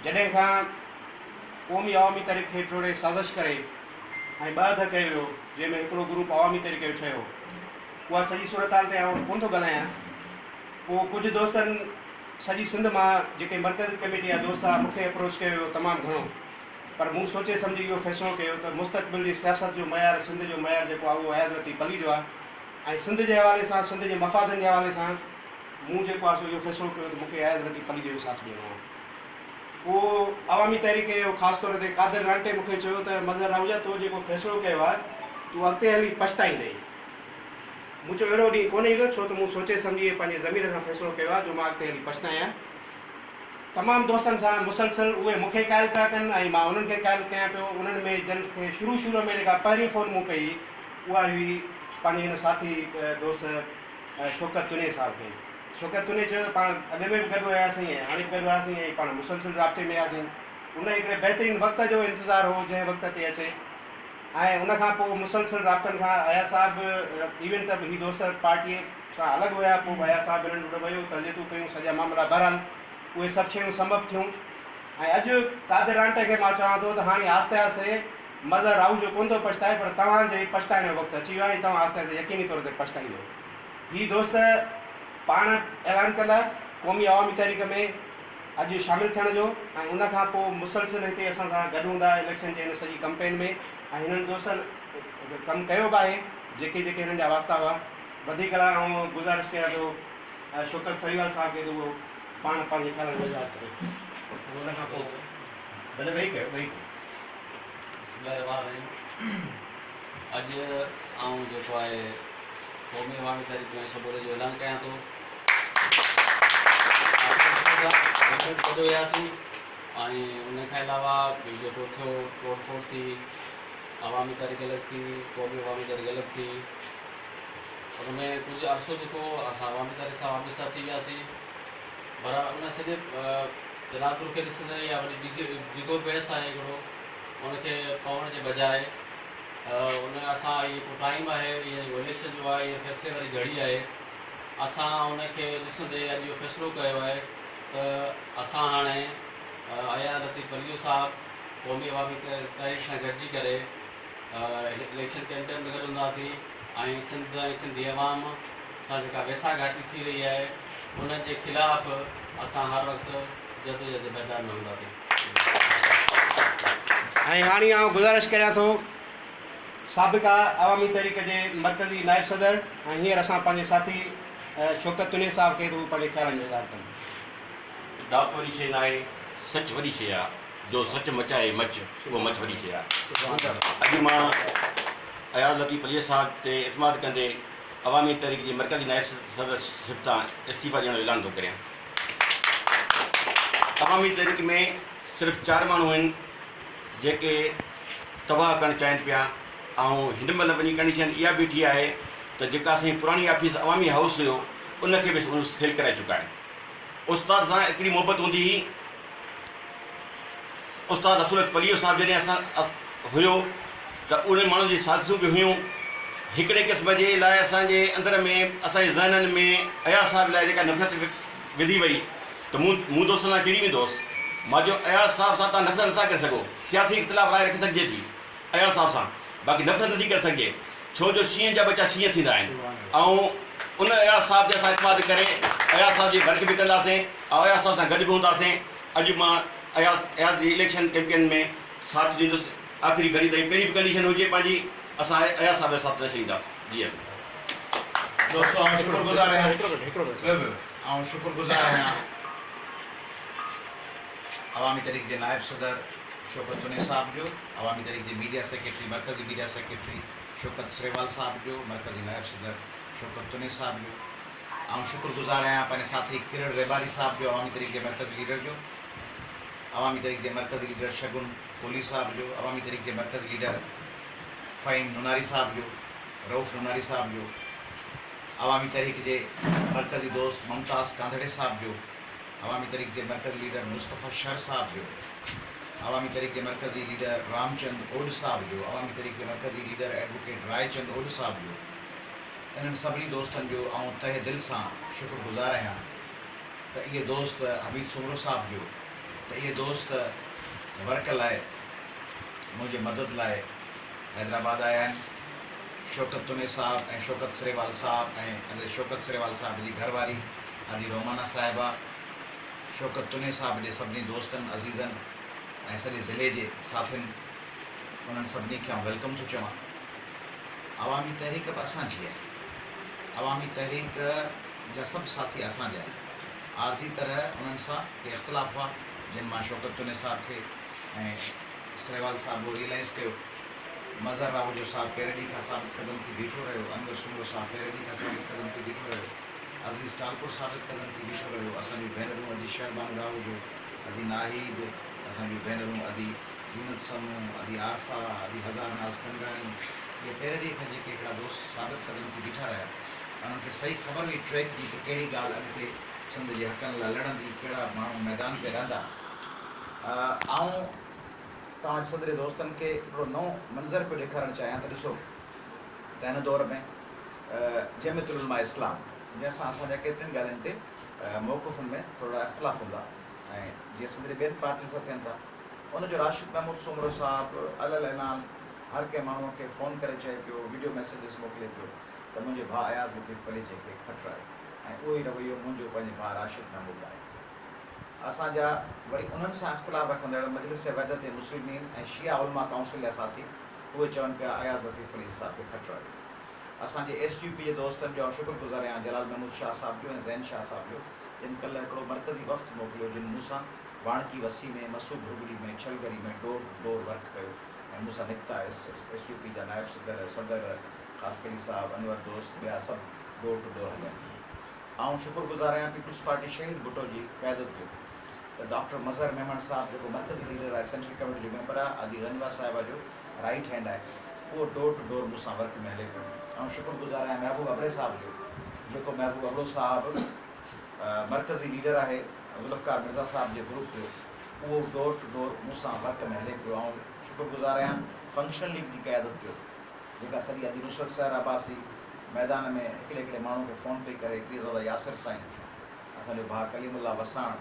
जॾहिं खां क़ौमी अवामी तहरीक खे टोड़े साज़िश करे ऐं ॿ हथ कयो वियो, जंहिंमें हिकिड़ो ग्रुप अवामी तहरीक जो ठहियो, उहा सॼी सूरत हाल ते आउं कोन थो ॻाल्हायां। पोइ कुझु दोस्तनि सॼी सिंध मां जेके मर्कज़ी कमेटी जा दोस्त आहे मूंखे अप्रोच कयो हुयो तमामु घणो, पर मूं सोचे सम्झी इहो फ़ैसिलो कयो त मुस्तक़बिल जी सियासत जो मयार, सिंध जो मयार जेको आहे उहो अयाज़ती पली जो आहे ऐं सिंध जे हवाले सां, सिंध जे मफ़ादनि जे हवाले सां मूं जेको आहे सो इहो फ़ैसिलो कयो त मूंखे अयाज़ती पली जो साथ ॾियणो आहे। पोइ अवामी तहरीक जो ख़ासि तौर ते कादर रांटे मूंखे चयो त मज़हर राउजा तो जेको फ़ैसिलो कयो आहे तूं अॻिते हली पछताईंदे। मूं चयो अहिड़ो ॾींहुं कोन्हे ईंदो, छो त मूं सोचे सम्झी पंहिंजे ज़मीर सां फ़ैसिलो कयो आहे जो मां अॻिते हली पछतायां। तमामु दोस्तनि सां मुसलसल उहे मूंखे क़ाइल पिया कनि ऐं मां उन्हनि खे क़ाइल कयां पियो। उन्हनि में जन खे शुरू में जेका पहिरीं फ़ोन मूं कई उहा हुई पंहिंजे हिन साथी दोस्त शौकत तुने साहिब खे। शौकत तुने चयो त पाण अॻु में बि गॾु हुयासीं ऐं हाणे बि गॾु हुआसीं ऐं पाण मुसलसल राब्ते में हुआसीं। उन हिकिड़े बहितरीनु वक़्त जो इंतज़ारु हो जंहिं वक़्त ते अचे, ऐं उनखां पोइ मुसलसल राब्तनि खां अया साहिब इवन त ही दोस्त पार्टीअ सां अलॻि हुया, पोइ अया साहिब हिननि वटि वियो, तलियतूं कयूं, सॼा मामला बहरहाल उहे सभु शयूं संभव थियूं। ऐं अॼु कादर रांटे खे मां चवां थो त हाणे आहिस्ते आहिस्ते मज़हर राउ जो कोन थो पछताए, पर तव्हांजे पछताइण जो वक़्तु अची वियो आहे ऐं तव्हां आहिस्ते आहिस्ते यकीनी तौर ते पछताईंदो। ही दोस्त पाण ऐलान कंदा क़ौमी अवामी तहरीक में अॼु शामिलु थियण जो, ऐं उनखां पोइ मुसलसिल हिते असां सां गॾु हूंदा इलेक्शन जे हिन सॼी कैंपेन में। ऐं हिननि दोस्तनि कमु कयो बि आहे जेके जेके हिननि जा वास्ता हुआ। वधीक आउं गुज़ारिश कयां थो शौकत सरीवाल साहिब खे त उहो पाण पंहिंजे ख़्यालनि में इज़हार करे। उनखां पोइ भले वेही कयो, वेही कयो। अॼु आउं जेको आहे क़ौमी अवामी तहरीक में सबूरे जो ऐलान कयां थो। गॾु हुयासीं ऐं उनखां अलावा ॿियो जेको थियो तोड़ फोड़ थी, अवामी तहरीक अलॻि थी, क़ौमी अवामी तहरीक अलॻि थी। उनमें कुझु अर्सो जेको असां अवामी तहरीक सां वापसि सां थी वियासीं, पर उन सॼे राब्ते खे ॾिसंदे या वरी जिगो बहस आहे हिकिड़ो, उनखे पवण जे बजाए उन असां इहो टाइम आहे, इहो इलेक्शन जो आहे, इहा फ़ैसिले वारी घड़ी आहे, असां उनखे ॾिसंदे अॼु इहो फ़ैसिलो कयो आहे त असां हाणे अयाज़ती पलियो साहिब क़ौमी अवामी तहरीक सां गॾिजी करे इलेक्शन कैंपेन में गॾु हूंदासीं ऐं सिंध ऐं सिंधी अवाम सां जेका वेसाघाटी थी रही आहे उनजे ख़िलाफ़ असां हर वक़्तु जदोजहद मैदान में हूंदासीं। ऐं हाणे आउं गुज़ारिश करियां थो साबिक़ा अवामी तहरीक जे मर्कज़ी नाइब सदर ऐं हींअर असां पंहिंजे साथी शौकत तुने साहिब खे त उहे पंहिंजे ख़्यालनि जो इज़हार कनि। दात वॾी शइ न आहे, सच वॾी शइ आहे। जो सच मचाए मच, उहो मच वॾी शइ आहे। अॼु मां अयाज़ती पलीअ साहिब ते इतमाद कंदे अवामी तहरीक जी मर्कज़ी नाइब सदरशिप तां इस्तीफ़ा ॾियण जो ऐलान थो करियां। अवामी तहरीक में सिर्फ़ु 4 माण्हू आहिनि जेके तबाह करणु चाहिनि पिया, ऐं हिन महिल वञी कंडीशन इहा बीठी आहे त जेका असांजी पुराणी ऑफिस अवामी हाउस हुयो उनखे बि सेल कराए चुका आहिनि। उस्ताद सां एतिरी मोहबत हूंदी हुई, उस्ताद रसूलत पलियो साहिब जॾहिं असां हुयो त उन माण्हुनि जी साज़िशूं बि हुयूं। हिकिड़े क़िस्म जे लाइ असांजे अंदर में, असांजे ज़हननि में अया साहिब लाइ जेका नफ़रत विधी वई त मूं दोस्तनि सां चिड़ी वेंदोसि। मां जो अया साहिब सां तव्हां नफ़रत नथा करे सघो, सियासी इख़्तिलाफ़ राय रखी सघिजे थी अया साहिब सां, बाक़ी नफ़रत नथी करे सघिजे, छो जो शींहं जा बच्चा शींहं थींदा आहिनि। ऐं उन अया साहिब जे असां इतमाद करे अया साहिब जी वर्क बि कंदासीं ऐं अया साहिब सां गॾु बि हूंदासीं। अॼु मां अयाज़ जी इलेक्शन कैंपेन में साथ ॾींदुसि आख़िरी घड़ी ताईं, कहिड़ी बि कंडीशन हुजे पंहिंजी, असां अया साहिब जो साथ न छॾींदासीं। जी दोस्तों आउं शुक्रगुज़ार आहियां अवामी तहरीक जे नायब सदर शौकत तुने साहिब जो, अवामी तहरीक जे मीडिया सेक्रेटरी, मरकज़ी मीडिया सेक्रेटरी शौकत सरेवाल साहिब जो, मरकज़ी नायब सदर शौकत तुने साहिब जो। आउं शुक्रगुज़ार आहियां पंहिंजे साथी किरण रेबारी साहिब जो, अवामी तहरीक जे मरकज़ी लीडर जो, अवामी तहरीक जे मरकज़ी लीडर शगुन कोहली साहिब जो, अवामी तहरीक जे मरकज़ी लीडर फ़हीम नुनारी साहिब जो, रऊफ़ नुनारी साहिब जो, अवामी तहरीक जे मरकज़ी दोस्त मुमताज़ कांधड़े साहिब जो, अवामी तहरीक जे मरकज़ी लीडर मुस्तफ़ा शर साहिब जो, अवामी तहरीक के मरकज़ी लीडर रामचंद ओड साहब जो, अवामी तहरीक के मरकज़ी लीडर एडवोकेट रायचंद ओड साहब जो, इन्हनि सभिनी दोस्तनि जो आउं तहे दिल सां शुक्रगुज़ार आहियां त इहे दोस्त हमीद सुमरो साहब जो, त इहे दोस्त वर्क लाइ मुंहिंजे मदद लाइ हैदराबाद आया आहिनि। शौकत तुने साहब ऐं शौकत सरेवाल साहब ऐं शौकत सरेवाल साहब जी घरवारी हाजी रोमाना साहिबा, शौकत तुने साहब जे सभिनी दोस्तनि अज़ीज़नि ऐं सॼे ज़िले जे साथियुनि, उन्हनि सभिनी खे आउं वेलकम थो चवां। अवामी तहरीक बि असांजी आहे। अवामी तहरीक जा सभु साथी असांजा आहिनि। आरज़ी तरह उन्हनि सां के इख़्तिलाफ़ हुआ, जिन मां शौकत तुने साहब खे ऐं सरेवाल साहब रियलाइज़ कयो। मज़हर रावजो साहब पहिरें ॾींहं खां साबित कदम थी बीठो रहियो। अनवर सुमरो साहब पहिरें ॾींहं खां साबित कदम थी बीठो रहियो। अज़ीज़ टालपुर साबित कदम थी बीठो रहियो। असांजूं भेनरूं अदी शहरबानू रावजो, अदी नाहिद, असांजूं भेनरूं अदी ज़ीनत समूह, अदी आरफा, अदी हज़ार नाज़ कंगराणी, इहे पहिरें ॾींहं खां जेके हिकिड़ा दोस्त साबित कदम थी बीठा रहिया, उन्हनि खे सही ख़बर हुई ट्रैक जी त कहिड़ी ॻाल्हि अॻिते सिंध जे हक़नि लाइ लड़ंदी, कहिड़ा माण्हू मैदान ते रहंदा। आऊं तव्हां सदरे दोस्तनि खे हिकिड़ो नओं मंज़र पियो ॾेखारणु चाहियां त ॾिसो त हिन दौर में जमियतुल उलमा इस्लाम जंहिंसां असांजा केतिरनि ॻाल्हियुनि ते मौक़ुफ़नि में थोरा इख़्तिलाफ़ हूंदा ऐं जीअं सदरे ॿियनि पार्टियुनि सां थियनि था, उनजो राशिद महमूद सुमरो साहब अलल ऐलान हर कंहिं माण्हूअ खे फ़ोन करे चए पियो, वीडियो मैसेजिस मोकिले पियो त मुंहिंजे भाउ अयाज़ लतीफ़ पलेचे खे ख़तरो आहे, ऐं उहो ई रवैयो मुंहिंजो पंहिंजे भाउ राशिद महमूद आहे। असांजा वरी उन्हनि सां इख़्तिलाफ़ रखंदड़ मजलिस वहदत मुस्लिमीन ऐं शिया उलमा काउंसिल जा साथी उहे चवनि पिया अयाज़ लतीफ़ पलेची साहब खे ख़तरो आहे। असांजे SUP जे दोस्तनि जो शुक्रगुज़ार आहियां जलाल महमूद शाह साहब जो ऐं ज़ैन शाह साहब जो, जिन कल्ह हिकिड़ो मरकज़ी वफ़्त मोकिलियो, जिन मूंसां वाणकी वसी में, मसूद भुगड़ी में, छलगरी में डोर टू डोर वर्क कयो ऐं मूंसां निकिता SUP जा नायब सदर ख़ासि करी साहब, अनवर दोस्त, ॿिया सभु डोर टू डोर हलिया। ऐं शुक्रगुज़ार आहियां पीपल्स पार्टी शहीद भुट्टो जी क़यादत जो, त डॉक्टर मज़हर मेमन साहब जेको मरकज़ी लीडर आहे, सेंट्रल कमेटी जो मेंबर आहे, आदि रनवा साहिबा जो राइट हैंड आहे, उहो डोर टू डोर मूंसां वर्क में हले पियो। ऐं शुक्रगुज़ार आहियां महबूब अबड़े साहब जो, जेको महबूब अबड़ो साहब मरकज़ी लीडर आहे ज़ुल्फ़कार मिर्ज़ा साहब जे ग्रुप जो, उहो डोर टू डोर मूंसां वर्क में हले पियो। ऐं शुक्रगुज़ार आहियां फंक्शनल लीग जी क़यादत जो, जेका सॼी अदी नुसरत सहर अब्बासी मैदान में हिकिड़े हिकिड़े माण्हू खे फ़ोन पई करे, पीरज़ादा यासिर साईं, असांजो भाउ कलीमुल्ला वसाण,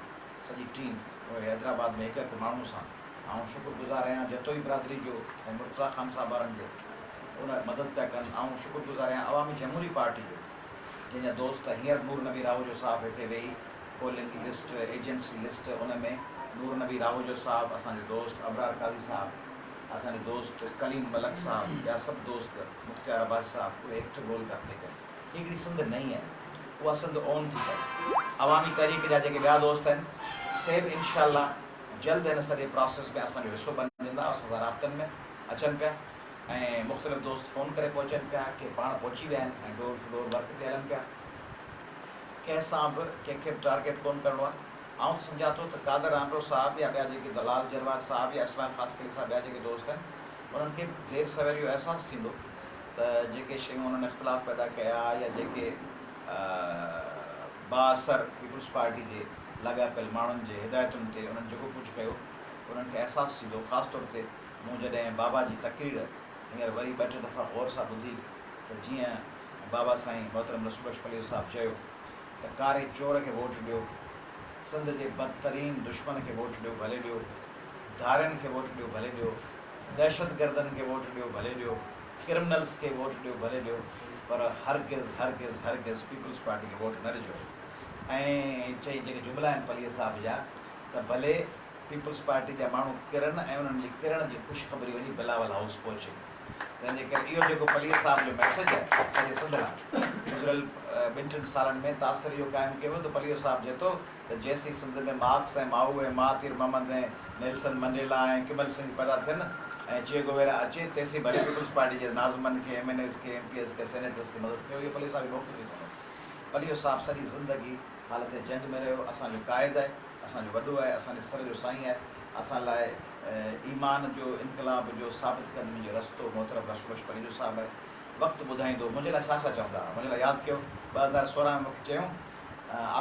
सॼी टीम उहे हैदराबाद में हिकु हिकु माण्हू सां। ऐं शुक्रगुज़ार आहियां जतोई बिरादरी जो ऐं मुर्तज़ा ख़ान साहब वारनि जो, उन मदद पिया कनि। ऐं शुक्रगुज़ार आहियां अवामी जमहूरी पार्टी जो, जंहिंजा दोस्त हींअर नूर नबी रावजो साहब हिते वेही पोलिंग लिस्ट एजेंसी लिस्ट, उन में नूर नबी रावजो साहब, असांजो दोस्त अबरार काज़ी साहब, असांजो दोस्त कलीम मलक साहब, ॿिया सभु दोस्त मुख़्तियार अब्बासी साहब, उहे एक्ट रोल पिया प्ले कनि। हिकिड़ी सिंध नई आहे, उहा सिंध ऑन थी करे। अवामी तहरीक जा जेके ॿिया दोस्त आहिनि सेब इंशाअल्लाह जल्द हिन सॼे प्रोसेस में असांजो हिसो बणिजंदा, असां राब्तनि में अचनि पिया ऐं मुख़्तलिफ़ दोस्त फ़ोन करे पहुचनि पिया, के पाण पहुची विया आहिनि ऐं डोर टू डोर वर्क ते हलनि पिया। कंहिंसां बि कंहिंखे बि टारगेट कोन करिणो आहे। आउं सम्झां थो त कादर आंडो साहब या ॿिया जेके दलाल जरवार साहब या इस्माइल ख़ासकरी साहब, ॿिया जेके दोस्त आहिनि, उन्हनि खे देरि सवेर इहो अहसासु थींदो त जेके शयूं उन्हनि इख़्तिलाफ़ पैदा कया या जेके बाअसर पीपल्स पार्टी जे लॻापियल माण्हुनि जे हिदायतुनि ते उन्हनि जेको कुझु कयो, उन्हनि खे अहसासु थींदो। ख़ासि तौर ते मूं जॾहिं बाबा जी तक़रीर हींअर वरी ॿ टे दफ़ा गौर सां ॿुधी त जीअं बाबा साईं मोहतरम रसूल पलेर साहब चयो त कारे चोर खे वोट ॾियो, सिंध जे बदतरीन दुश्मन खे वोट ॾियो भले ॾियो, धारियुनि खे वोट ॾियो भले ॾियो, दहशतगर्दनि खे वोट ॾियो भले ॾियो, क्रिमिनल्स खे वोट ॾियो भले ॾियो, पर हरगिज़ पीपल्स पार्टी खे वोट न ॾिजो। ऐं चई जेके जुमिला आहिनि पलीअ साहब जा त भले पीपल्स पार्टी जा माण्हू किरन ऐं उन्हनि जी किरण जी ख़ुशख़बरी वञी बिलावल हाउस पहुचे। तंहिंजे करे इहो जेको पलीअ साहब जो मैसेज आहे सॼे सिंध लाइ गुज़िरियल 2-3 सालनि में तासिर इहो क़ाइमु कयो त पलीअ साहब चए थो त जेसीं सिंध में मार्क्स ऐं माऊ ऐं महातीर मोहम्मद ऐं नेल्सन मंडेला ऐं किमल सिंह पैदा थियनि ऐं चे गोवेरा अचे, तेसीं भले पीपल्स पार्टी जे नाज़मन खे, MNAs खे, MPs खे, सेनेटर्स खे मदद कयो। इहो पलीअ साहब जो मौक़िफ़ ई कोन्हे। पलीअ साहब सॼी ज़िंदगी हालत जंग में रहियो, असांजो क़ाइद आहे, असांजो वॾो आहे, असांजे सर जो साईं आहे, असां लाइ ईमान जो इनकलाब जो साबित क़दमी जो रस्तो मोहतरम रसूल पलेर साहब आहे। वक़्तु ॿुधाईंदो मुंहिंजे लाइ छा छा चवंदा, मुंहिंजे लाइ यादि कयो 2016 में मूंखे चयूं,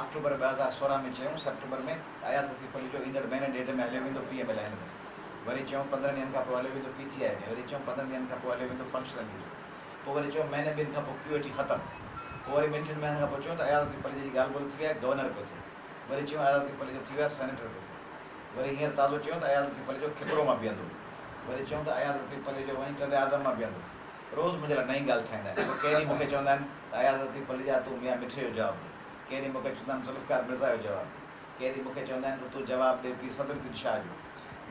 अक्टूबर 2016 में चयूं, सेप्टेंबर में अयाज़ लतीफ़ पलेर जो ईंदड़ महीने ॾेढ में हलियो वेंदो PML लाइन में, वरी चयूं 15 ॾींहंनि खां पोइ हलियो वेंदो PTI में, वरी चयूं 15 ॾींहंनि खां पोइ हलियो वेंदो फंक्शनल लीग, पोइ वरी चयूं महीने ॿिनि खां पोइ QAT ख़तमु, पोइ वरी 2-3 महीननि खां पोइ चयूं त अयाज़ लतीफ़ पलेर जी ॻाल्हि ॿोल्हि थी वई आहे, गवर्नर पियो थिए, वरी चयूं अयाज़ लतीफ़ पलेर जो थी वियो आहे सेनेटर पियो थिए, वरी हींअर ताज़ो चयूं त अयाज़ लतीफ़ अली जो खिपरो मां बीहंदो, वरी चयूं त अयाज़ लतीफ़ अली जो वहीं टंडे आदम मां बीहंदो। रोज़ मुंहिंजे लाइ नई ॻाल्हि ठाहींदा आहिनि। कंहिं ॾींहुं मूंखे चवंदा आहिनि त अयाज़ लतीफ़ अली जा तूं मियां मिठे जो जवाबु ॾे, कंहिं ॾींहुं मूंखे चवंदा आहिनि ज़ुल्फ़िकार मिर्ज़ा जो जवाबु ॾे, कंहिं ॾींहुं मूंखे चवंदा आहिनि त तूं जवाबु ॾे पीर सदरुद्दीन शाह जो।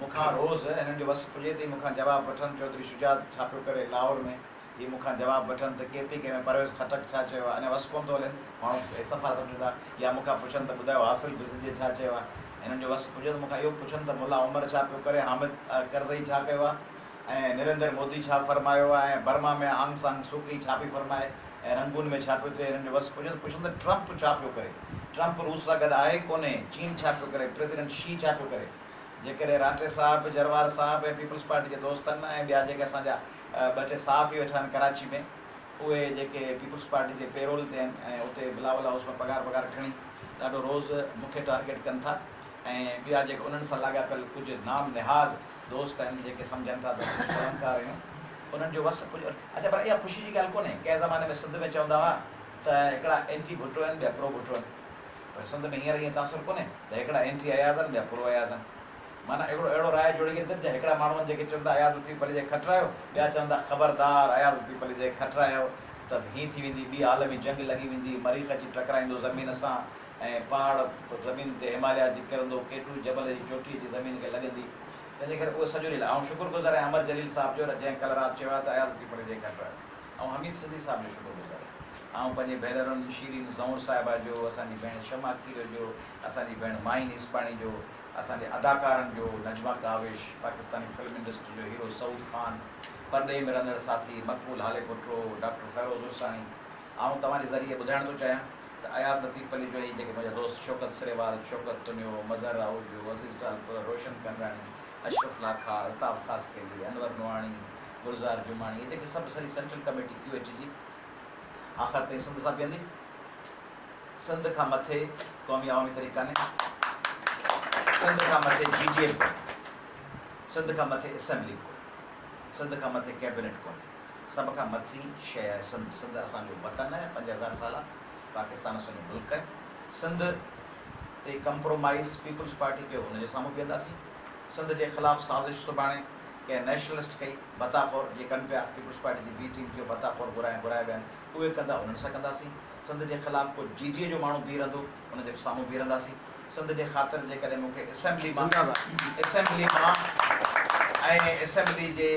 मूंखां रोज़ हिननि जो वस पुॼे थी मूंखां जवाबु वठनि। चौधरी शुजात छा पियो करे लाहौर में, हीअ मूंखां जवाबु वठनि त KPK में परवेज़ खटक छा चयो आहे, अञा वस कोन थो हलेनि, माण्हू सफ़ा सम्झंदा, या मूंखां पुछनि त ॿुधायो हासिल बिज़ी छा चयो आहे। हिननि जो वस पुॼे त मूंखां इहो पुछनि त मुला उमर छा पियो करे, हामिद करज़ई छा कयो आहे, ऐं नरेंद्र मोदी छा फरमायो आहे, ऐं बर्मा में आंग सान सूकी छा पई फरमाए, ऐं रंगून में छा पियो थिए। हिननि जो वस पुॼे त पुछनि त ट्रंप छा पियो करे, ट्रंप रूस सां गॾु आहे कोन्हे, चीन छा पियो करे, प्रेसिडेंट शी छा पियो करे। जेकॾहिं राटे साहिबु, जरवार साहिबु ऐं पीपल्स पार्टी जे दोस्त आहिनि ऐं ॿिया जेके असांजा ॿ टे सहाफ़ी वेठा आहिनि कराची में, उहे जेके पीपल्स पार्टी जे पेरोल ते आहिनि ऐं उते बिलावल हाउस में पघार खणी ॾाढो रोज़ मूंखे टारगेट कनि था। ऐं ॿिया जेके उन्हनि सां लाॻापियल कुझु नाम निहाद दोस्त आहिनि जेके सम्झनि था त कलाकार आहियूं, उन्हनि जो वस पुॼो। अच्छा, पर इहा ख़ुशी जी ॻाल्हि कोन्हे। कंहिं ज़माने में सिंध में चवंदा हुआ त हिकिड़ा एंटी भुटो आहिनि, ॿिया प्रो भुटो आहिनि। पर सिंध में हींअर ईअं तासुर कोन्हे त हिकिड़ा एंटी अयाज़ आहिनि, ॿिया प्रो अयाज़ आहिनि। माना हिकिड़ो अहिड़ो राय जोड़ी करे त हिकिड़ा माण्हू आहिनि जेके चवंदा अयाज़ लतीफ़ अली जे खटरायो, ॿिया चवंदा ख़बरदार अयाज़ लतीफ़ अली जे खटरायो त हीअं थी वेंदी, ॿी आलमी जंग लॻी वेंदी, मरीख़ अची टकराईंदो ज़मीन सां, ऐं पहाड़ ज़मीन ते हिमालय अची किरंदो, केटू जबल जी चोटी जी ज़मीन खे लॻंदी। तंहिंजे करे उहे सॼो ॾींहुं ऐं शुक्रगुज़ार आहे अमर जलील साहिब जो, जंहिं कल्ह राति चयो आहे त अयाज़ लतीफ़ अली जे खटरायो, ऐं हमीद सिद्दी साहिब जो शुक्रगुज़ार आहे, ऐं पंहिंजे भेनरुनि शीरीन ज़ौर साहिबा जो, असांजी भेण शमा कीर जो, असांजी भेण माइन इस्पाणी जो, असांजे अदाकारनि जो, नजमा काविश, पाकिस्तानी फिल्म इंडस्ट्री जो हीरो सऊद ख़ान, परॾे में रहंदड़ साथी मक़बूल हाले पुटो, डॉक्टर फ़ैरोज़ हुसैनी। ऐं तव्हांजे ज़रिए ॿुधाइण थो चाहियां त अयाज़ लतीफ़ अली जो ई जेके मुंहिंजा दोस्त शौकत सिरेवाल, शौकत तुनियो, मज़हर आहूजो, अज़ीज़ टालपुर, रोशन कंदाणी, अशरफ लाखा, अल्ताफ़ ख़ासकेली, अनवर नुआणी, गुलज़ार जुमाणी, इहे जेके सभु सॼी सेंट्रल कमेटी QH जी आख़िर ताईं सिंध सां बीहंदी। सिंध खां मथे क़ौमी अवामी तहरीक कान्हे, सिंध खां मथे GTF कोन्हे, सिंध खां मथे असेंबली कोन्हे, सिंध खां मथे कैबिनेट कोन्हे, सभ खां मथी शइ आहे सिंध। सिंध असांजो वतन आहे, 5000 साल पाकिस्तान असांजो मुल्क आहे। सिंध ते कंप्रोमाइज़ पीपल्स पार्टी कयो, हुनजे साम्हूं बीहंदासीं। सिंध जे ख़िलाफ़ु साज़िश सुभाणे कंहिं नेशनलिस्ट कई, बताखोर जे कनि पिया, पीपल्स पार्टी जी B टीम जो बताखोर घुराए विया आहिनि, उहे कंदा, उन्हनि सां कंदासीं। सिंध जे ख़िलाफ़ु को GTA जो माण्हू बीह रहंदो, उनजे साम्हूं बीह रहंदासीं। सिंध जे ख़ातिर जेकॾहिं मूंखे असेंबली मां ऐं असेंबली जे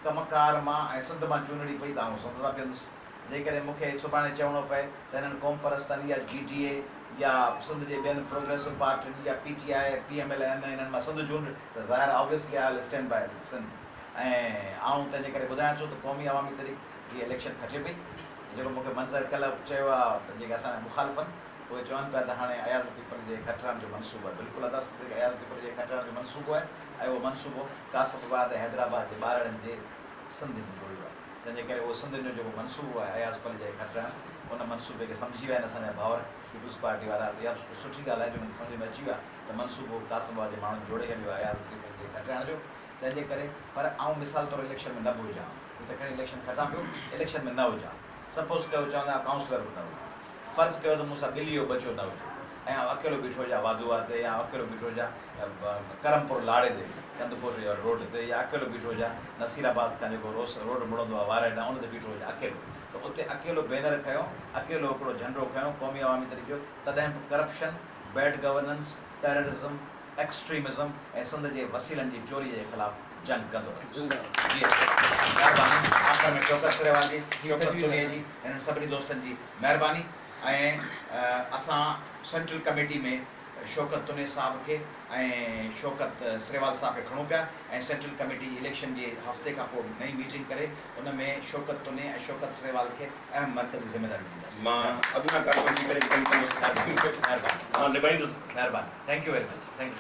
कमकार मां ऐं सिंध मां चूंडणी पई त आउं सिंध सां बीहंदुसि। जेकॾहिं मूंखे सुभाणे चवणो पए त हिननि क़ौम परस्तनि या GTA या सिंध जे ॿियनि प्रोग्रेसिव पार्टियुनि या PTI PML हिननि मां सिंध चूंड, त ज़ाहिर obviously I stand by Sindh. ऐं आउं तंहिंजे करे ॿुधायां थो त क़ौमी अवामी तहरीक हीअ इलेक्शन खटे पई। जेको मूंखे मंज़र कल्ह चयो आहे त जेके असांजा मुखालिफ़नि उहे चवनि पिया त हाणे अयाज़ लतीफ़ अली जे खटराइण जो मनसूबो आहे। बिल्कुलु अदस ते अयाज़ लतीफ़ अली जे खटराइण जो मनसूबो आहे, ऐं उहो मनसूबो कासिफ़ाबाद ऐं हैदराबाद जे ॿारनि जे सिंध में जोड़ियो आहे। तंहिंजे करे उहो सिंध जो जेको मनसूबो आहे अयाज़ अली जे खटराइण, उन मनसूबे खे सम्झी विया आहिनि असांजा भाउर पीपल्स पार्टी वारा। इहा सुठी ॻाल्हि आहे जो उन्हनि खे सम्झ में अची वियो आहे त मनसूबो कासिफ़ाबाद जे माण्हुनि जोड़े छॾियो आहे अयाज़ लतीफ़ अली जे खटराइण जो। तंहिंजे करे पर आउं मिसाल तौरु इलेक्शन में न बि हुजां, हिते खणी इलेक्शन खटां पियो, इलेक्शन में न हुजां। सपोज़ कयो चवंदा काउंसलर बि न हुजे, फ़र्ज़ु कयो त मूंसां ॿिलियो बचो न हुजे ऐं अकेलो बीठो हुजां वाधूआ ते, या अकेलो बीठो हुजां करमपुर लाड़े ते, कंदपुर रोड ते, या अकेलो बीठो हुजां नसीराबाद खां जेको रोड मुड़ंदो आहे वारे ॾांहुं, उन ते बीठो हुजां अकेलो, त उते अकेलो बैनर खयों, अकेलो हिकिड़ो झंडो खयों क़ौमी अवामी तहरीक जो, तॾहिं बि corruption, bed governance, terrorism, extremism ऐं सिंध जे वसीलनि जी चोरी जे ख़िलाफ़ु जंग कंदो रहियुसि। आख़िर में शौकत सिरेवाल जी, शौकत तुनिया जी, हिननि सभिनी दोस्तनि जी महिरबानी। ऐं असां सेंट्रल कमेटी में शौकत तुनिया साहिब खे ऐं शौकत सिरेवाल साहिब खे खणूं पिया, ऐं सेंट्रल कमेटी इलेक्शन जे हफ़्ते खां पोइ नई मीटिंग करे उन में शौकत तुनिया ऐं शौकत सिरेवाल खे अहम मर्कज़ी ज़िम्मेदारी ॾींदासीं। मां अॻियां कार्रवाई करे महिरबानी, मां निभाईंदुसि। महिरबानी, thank U very much, thank U.